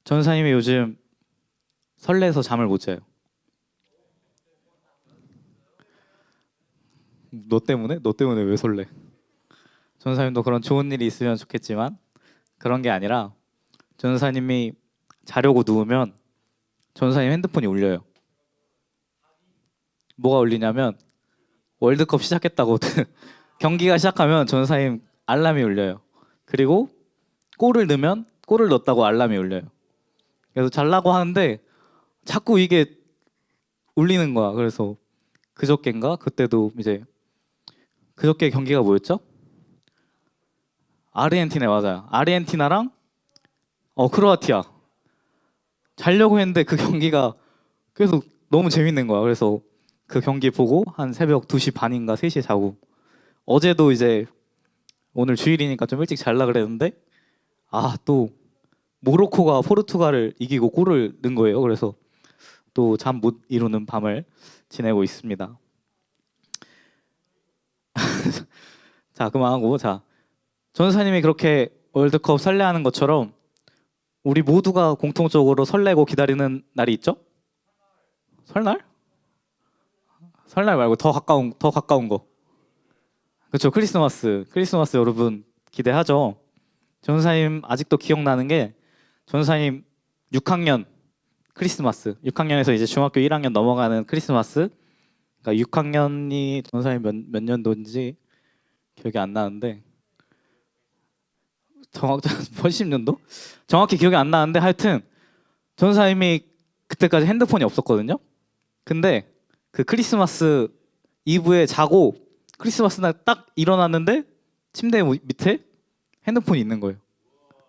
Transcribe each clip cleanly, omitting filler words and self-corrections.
전사님이 요즘 설레서 잠을 못 자요. 너 때문에? 너 때문에 왜 설레? 전사님도 그런 좋은 일이 있으면 좋겠지만 그런 게 아니라 전사님이 자려고 누우면 전사님 핸드폰이 울려요. 뭐가 울리냐면 월드컵 시작했다고 경기가 시작하면 전사님 알람이 울려요. 그리고 골을 넣었다고 알람이 울려요. 그래서 잘라고 하는데 자꾸 이게 울리는 거야. 그래서 그저께인가 그때도 이제 그저께 경기가 뭐였죠? 아르헨티나 맞아요. 아르헨티나랑 크로아티아 자려고 했는데 그 경기가 계속 너무 재밌는 거야. 그래서 그 경기 보고 한 새벽 2시 반인가 3시에 자고 어제도 이제 오늘 주일이니까 좀 일찍 잘라 그랬는데 또 모로코가 포르투갈을 이기고 골을 넣은 거예요. 그래서 또 잠 못 이루는 밤을 지내고 있습니다. 자, 그만하고 자 전사님이 그렇게 월드컵 설레하는 것처럼 우리 모두가 공통적으로 설레고 기다리는 날이 있죠? 설날? 설날 말고 더 가까운 거. 그렇죠. 크리스마스. 크리스마스 여러분 기대하죠. 전사님 아직도 기억나는 게 전사님 6학년 크리스마스. 6학년에서 이제 중학교 1학년 넘어가는 크리스마스. 그러니까 6학년이 전사님 몇 년도인지 기억이 안 나는데 정확 몇십 년도? 정확히 기억이 안 나는데 하여튼 전사님이 그때까지 핸드폰이 없었거든요. 근데 그 크리스마스 이브에 자고 크리스마스 날 딱 일어났는데 침대 밑에 핸드폰이 있는 거예요.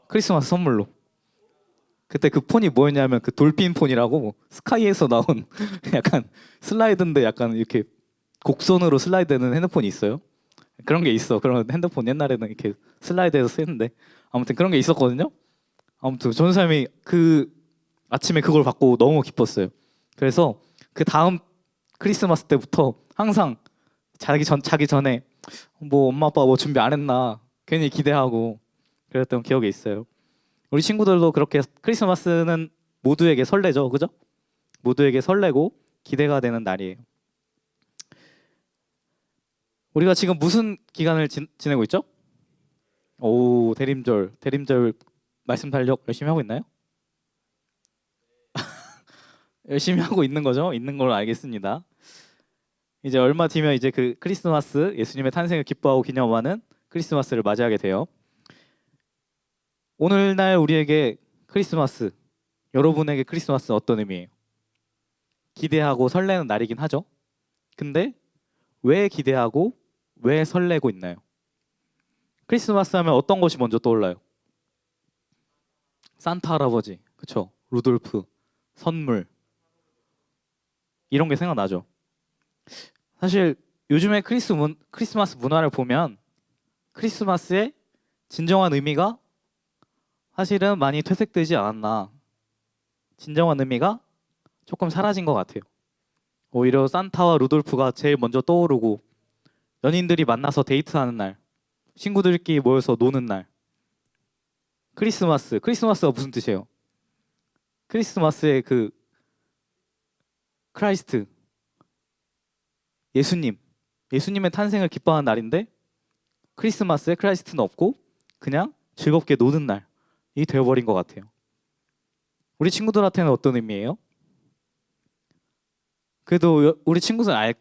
크리스마스 선물로. 그때 그 폰이 뭐였냐면 그 돌핀 폰이라고 스카이에서 나온 약간 슬라이드인데 약간 이렇게 곡선으로 슬라이드되는 핸드폰이 있어요. 그런 게 있어. 그런 핸드폰 옛날에는 이렇게 슬라이드해서 쓰는데 아무튼 그런 게 있었거든요. 아무튼 전사님이 그 아침에 그걸 받고 너무 기뻤어요. 그래서 그 다음 크리스마스 때부터 항상 자기 전에 뭐 엄마 아빠 뭐 준비 안 했나 괜히 기대하고 그랬던 기억이 있어요. 우리 친구들도 그렇게 크리스마스는 모두에게 설레죠, 그죠? 모두에게 설레고 기대가 되는 날이에요. 우리가 지금 무슨 기간을 지내고 있죠? 오, 대림절 말씀 달력 열심히 하고 있나요? 열심히 하고 있는 거죠? 있는 걸로 알겠습니다. 이제 얼마 뒤면 이제 그 크리스마스 예수님의 탄생을 기뻐하고 기념하는 크리스마스를 맞이하게 돼요. 오늘날 우리에게 크리스마스, 여러분에게 크리스마스 어떤 의미예요? 기대하고 설레는 날이긴 하죠. 근데 왜 기대하고 왜 설레고 있나요? 크리스마스 하면 어떤 것이 먼저 떠올라요? 산타 할아버지, 그쵸? 루돌프, 선물 이런 게 생각나죠. 사실 요즘에 크리스마스 문화를 보면 크리스마스의 진정한 의미가 사실은 많이 퇴색되지 않았나. 진정한 의미가 조금 사라진 것 같아요. 오히려 산타와 루돌프가 제일 먼저 떠오르고 연인들이 만나서 데이트하는 날, 친구들끼리 모여서 노는 날. 크리스마스가 무슨 뜻이에요? 크리스마스의 그 크라이스트, 예수님, 예수님의 탄생을 기뻐하는 날인데 크리스마스에 크라이스트는 없고 그냥 즐겁게 노는 날이 되어버린 것 같아요. 우리 친구들한테는 어떤 의미예요? 그래도 우리 친구들은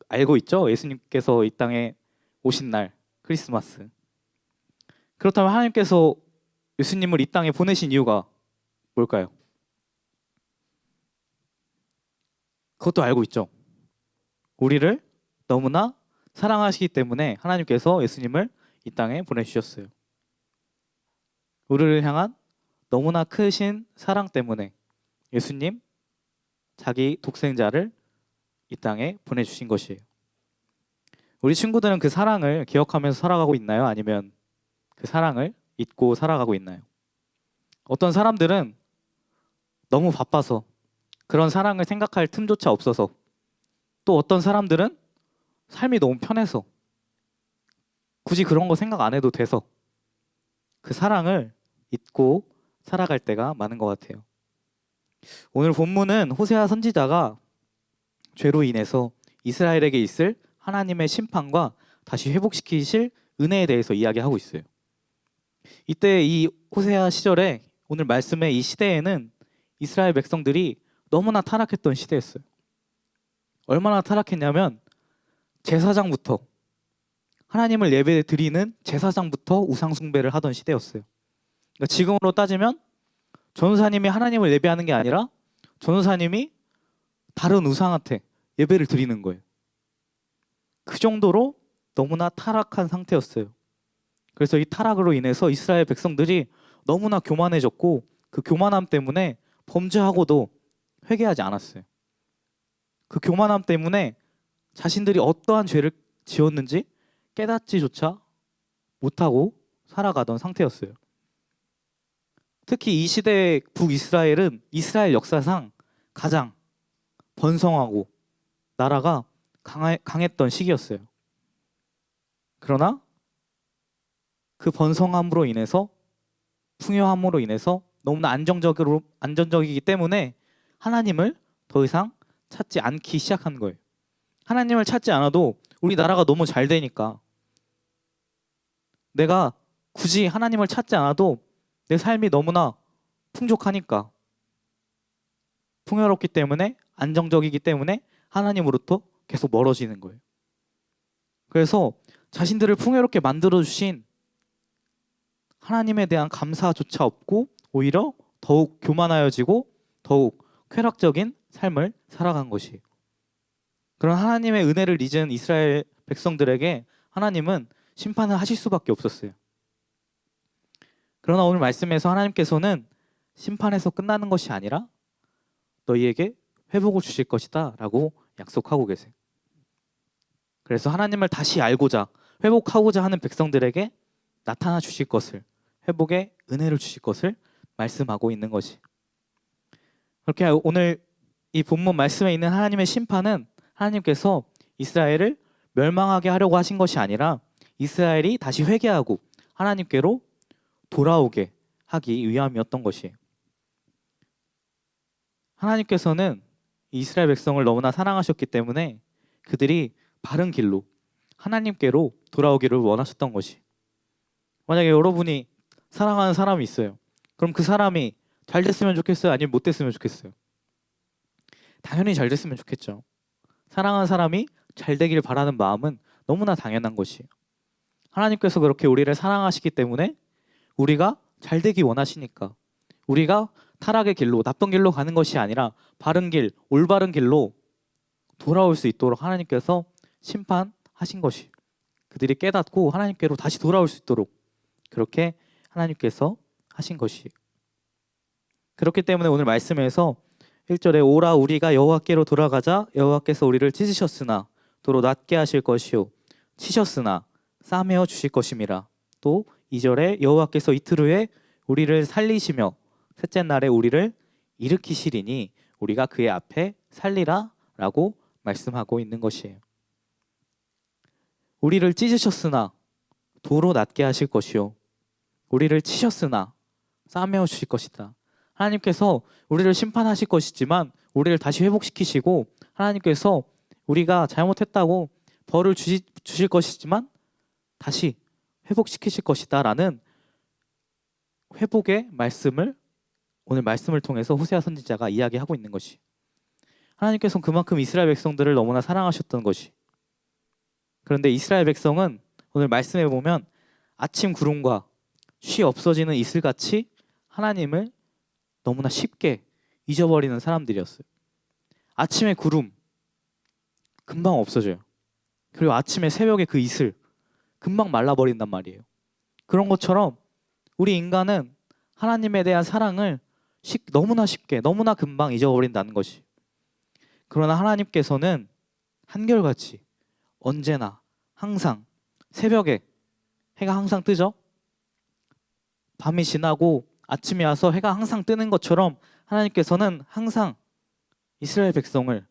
알고 있죠? 예수님께서 이 땅에 오신 날, 크리스마스. 그렇다면 하나님께서 예수님을 이 땅에 보내신 이유가 뭘까요? 그것도 알고 있죠. 우리를 너무나 사랑하시기 때문에 하나님께서 예수님을 이 땅에 보내주셨어요. 우리를 향한 너무나 크신 사랑 때문에 예수님, 자기 독생자를 이 땅에 보내주신 것이에요. 우리 친구들은 그 사랑을 기억하면서 살아가고 있나요? 아니면 그 사랑을 잊고 살아가고 있나요? 어떤 사람들은 너무 바빠서 그런 사랑을 생각할 틈조차 없어서 또 어떤 사람들은 삶이 너무 편해서 굳이 그런 거 생각 안 해도 돼서 그 사랑을 잊고 살아갈 때가 많은 것 같아요. 오늘 본문은 호세아 선지자가 죄로 인해서 이스라엘에게 있을 하나님의 심판과 다시 회복시키실 은혜에 대해서 이야기하고 있어요. 이때 이 호세아 시절에 오늘 말씀의 이 시대에는 이스라엘 백성들이 너무나 타락했던 시대였어요. 얼마나 타락했냐면 제사장부터 하나님을 예배 드리는 제사장부터 우상 숭배를 하던 시대였어요. 그러니까 지금으로 따지면 전도사님이 하나님을 예배하는 게 아니라 전도사님이 다른 우상한테 예배를 드리는 거예요. 그 정도로 너무나 타락한 상태였어요. 그래서 이 타락으로 인해서 이스라엘 백성들이 너무나 교만해졌고 그 교만함 때문에 범죄하고도 회개하지 않았어요. 그 교만함 때문에 자신들이 어떠한 죄를 지었는지 깨닫지조차 못하고 살아가던 상태였어요. 특히 이 시대의 북이스라엘은 이스라엘 역사상 가장 번성하고 나라가 강했던 시기였어요. 그러나 그 번성함으로 인해서 풍요함으로 인해서 너무나 안정적이기 때문에 하나님을 더 이상 찾지 않기 시작한 거예요. 하나님을 찾지 않아도 우리 나라가 너무 잘 되니까, 내가 굳이 하나님을 찾지 않아도 내 삶이 너무나 풍족하니까, 풍요롭기 때문에, 안정적이기 때문에 하나님으로부터 계속 멀어지는 거예요. 그래서 자신들을 풍요롭게 만들어주신 하나님에 대한 감사조차 없고 오히려 더욱 교만하여지고 더욱 쾌락적인 삶을 살아간 것이에요. 그런 하나님의 은혜를 잊은 이스라엘 백성들에게 하나님은 심판을 하실 수밖에 없었어요. 그러나 오늘 말씀에서 하나님께서는 심판에서 끝나는 것이 아니라 너희에게 회복을 주실 것이다 라고 약속하고 계세요. 그래서 하나님을 다시 알고자 회복하고자 하는 백성들에게 나타나 주실 것을, 회복의 은혜를 주실 것을 말씀하고 있는 것이. 그렇게 오늘 이 본문 말씀에 있는 하나님의 심판은 하나님께서 이스라엘을 멸망하게 하려고 하신 것이 아니라 이스라엘이 다시 회개하고 하나님께로 돌아오게 하기 위함이었던 것이에요. 하나님께서는 이스라엘 백성을 너무나 사랑하셨기 때문에 그들이 바른 길로 하나님께로 돌아오기를 원하셨던 것이. 만약에 여러분이 사랑하는 사람이 있어요. 그럼 그 사람이 잘 됐으면 좋겠어요? 아니면 못 됐으면 좋겠어요? 당연히 잘 됐으면 좋겠죠. 사랑하는 사람이 잘 되길 바라는 마음은 너무나 당연한 것이에요. 하나님께서 그렇게 우리를 사랑하시기 때문에 우리가 잘 되기 원하시니까 우리가 타락의 길로, 나쁜 길로 가는 것이 아니라 바른 길, 올바른 길로 돌아올 수 있도록 하나님께서 심판하신 것이, 그들이 깨닫고 하나님께로 다시 돌아올 수 있도록 그렇게 하나님께서 하신 것이. 그렇기 때문에 오늘 말씀에서 1절에 오라 우리가 여호와께로 돌아가자 여호와께서 우리를 찢으셨으나 도로 낫게 하실 것이요 치셨으나 싸매어 주실 것임이라. 또 2절에 여호와께서 이틀 후에 우리를 살리시며 셋째 날에 우리를 일으키시리니 우리가 그의 앞에 살리라 라고 말씀하고 있는 것이에요. 우리를 찢으셨으나 도로 낫게 하실 것이요 우리를 치셨으나 싸매어 주실 것이다. 하나님께서 우리를 심판하실 것이지만 우리를 다시 회복시키시고, 하나님께서 우리가 잘못했다고 벌을 주실 것이지만 다시 회복시키실 것이다 라는 회복의 말씀을 오늘 말씀을 통해서 호세아 선지자가 이야기하고 있는 것이. 하나님께서는 그만큼 이스라엘 백성들을 너무나 사랑하셨던 것이. 그런데 이스라엘 백성은 오늘 말씀해 보면 아침 구름과 쉬 없어지는 이슬같이 하나님을 너무나 쉽게 잊어버리는 사람들이었어요. 아침의 구름 금방 없어져요. 그리고 아침에 새벽에 그 이슬 금방 말라버린단 말이에요. 그런 것처럼 우리 인간은 하나님에 대한 사랑을 너무나 쉽게, 너무나 금방 잊어버린다는 것이. 그러나 하나님께서는 한결같이 언제나 항상 새벽에 해가 항상 뜨죠. 밤이 지나고 아침이 와서 해가 항상 뜨는 것처럼 하나님께서는 항상 이스라엘 백성을,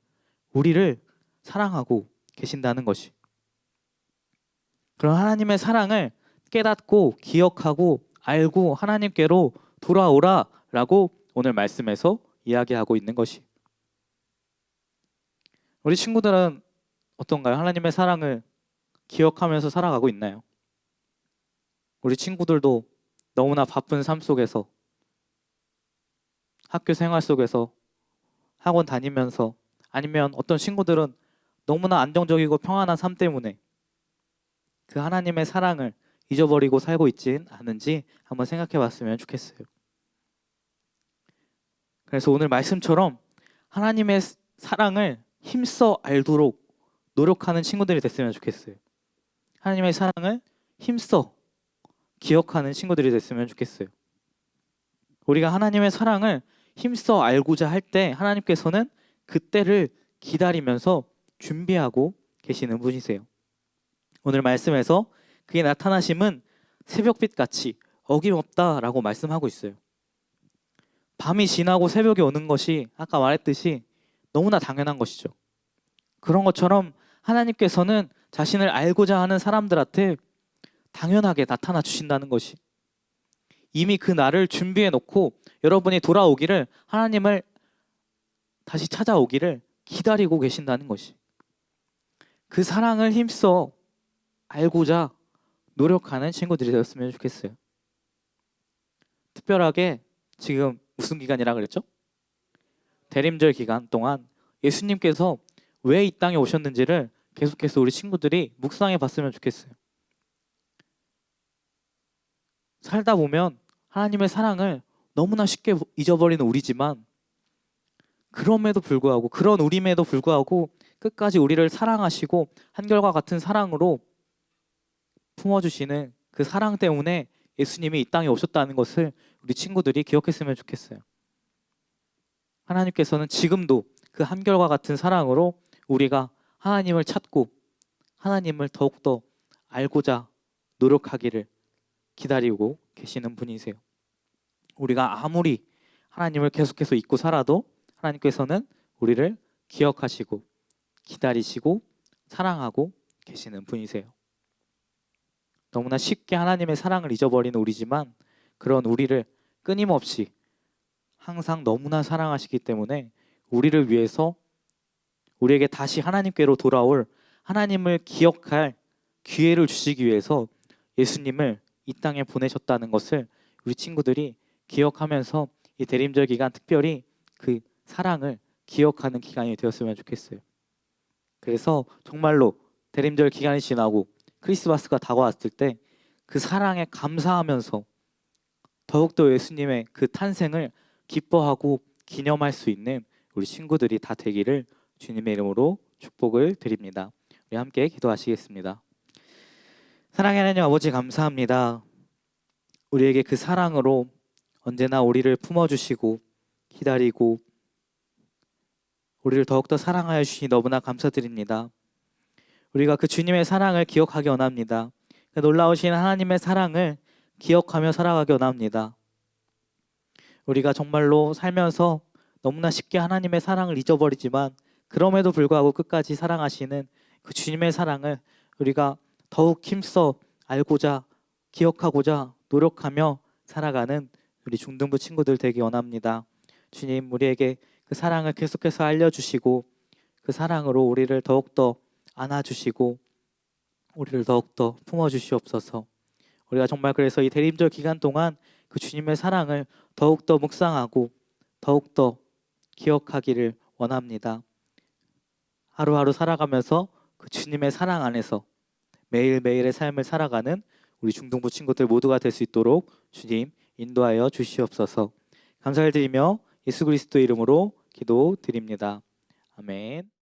우리를 사랑하고 계신다는 것이. 그런 하나님의 사랑을 깨닫고 기억하고 알고 하나님께로 돌아오라라고 오늘 말씀에서 이야기하고 있는 것이. 우리 친구들은 어떤가요? 하나님의 사랑을 기억하면서 살아가고 있나요? 우리 친구들도 너무나 바쁜 삶 속에서, 학교 생활 속에서, 학원 다니면서, 아니면 어떤 친구들은 너무나 안정적이고 평안한 삶 때문에 그 하나님의 사랑을 잊어버리고 살고 있진 않은지 한번 생각해 봤으면 좋겠어요. 그래서 오늘 말씀처럼 하나님의 사랑을 힘써 알도록 노력하는 친구들이 됐으면 좋겠어요. 하나님의 사랑을 힘써 기억하는 친구들이 됐으면 좋겠어요. 우리가 하나님의 사랑을 힘써 알고자 할 때 하나님께서는 그때를 기다리면서 준비하고 계시는 분이세요. 오늘 말씀에서 그의 나타나심은 새벽빛 같이 어김없다라고 말씀하고 있어요. 밤이 지나고 새벽이 오는 것이 아까 말했듯이 너무나 당연한 것이죠. 그런 것처럼 하나님께서는 자신을 알고자 하는 사람들한테 당연하게 나타나 주신다는 것이, 이미 그 날을 준비해 놓고 여러분이 돌아오기를, 하나님을 다시 찾아오기를 기다리고 계신다는 것이, 그 사랑을 힘써 알고자 노력하는 친구들이 되었으면 좋겠어요. 특별하게 지금 무슨 기간이라 그랬죠? 대림절 기간 동안 예수님께서 왜 이 땅에 오셨는지를 계속해서 우리 친구들이 묵상해 봤으면 좋겠어요. 살다 보면 하나님의 사랑을 너무나 쉽게 잊어버리는 우리지만, 그럼에도 불구하고, 그런 우림에도 불구하고 끝까지 우리를 사랑하시고 한결과 같은 사랑으로 품어주시는 그 사랑 때문에 예수님이 이 땅에 오셨다는 것을 우리 친구들이 기억했으면 좋겠어요. 하나님께서는 지금도 그 한결과 같은 사랑으로 우리가 하나님을 찾고 하나님을 더욱더 알고자 노력하기를 기다리고 계시는 분이세요. 우리가 아무리 하나님을 계속해서 잊고 살아도 하나님께서는 우리를 기억하시고 기다리시고 사랑하고 계시는 분이세요. 너무나 쉽게 하나님의 사랑을 잊어버리는 우리지만, 그런 우리를 끊임없이 항상 너무나 사랑하시기 때문에 우리를 위해서, 우리에게 다시 하나님께로 돌아올 하나님을 기억할 기회를 주시기 위해서 예수님을 이 땅에 보내셨다는 것을 우리 친구들이 기억하면서 이 대림절 기간 특별히 그 사랑을 기억하는 기간이 되었으면 좋겠어요. 그래서 정말로 대림절 기간이 지나고 크리스마스가 다가왔을 때 그 사랑에 감사하면서 더욱더 예수님의 그 탄생을 기뻐하고 기념할 수 있는 우리 친구들이 다 되기를 주님의 이름으로 축복을 드립니다. 우리 함께 기도하시겠습니다. 사랑의 하나님 아버지, 감사합니다. 우리에게 그 사랑으로 언제나 우리를 품어주시고 기다리고 우리를 더욱더 사랑하여 주시니 너무나 감사드립니다. 우리가 그 주님의 사랑을 기억하기 원합니다. 그 놀라우신 하나님의 사랑을 기억하며 살아가기 원합니다. 우리가 정말로 살면서 너무나 쉽게 하나님의 사랑을 잊어버리지만, 그럼에도 불구하고 끝까지 사랑하시는 그 주님의 사랑을 우리가 더욱 힘써 알고자 기억하고자 노력하며 살아가는 우리 중등부 친구들 되기 원합니다. 주님, 우리에게 그 사랑을 계속해서 알려주시고 그 사랑으로 우리를 더욱더 안아주시고 우리를 더욱더 품어주시옵소서. 우리가 정말 그래서 이 대림절 기간 동안 그 주님의 사랑을 더욱더 묵상하고 더욱더 기억하기를 원합니다. 하루하루 살아가면서 그 주님의 사랑 안에서 매일매일의 삶을 살아가는 우리 중등부 친구들 모두가 될 수 있도록 주님 인도하여 주시옵소서. 감사를 드리며 예수 그리스도 이름으로 기도드립니다. 아멘.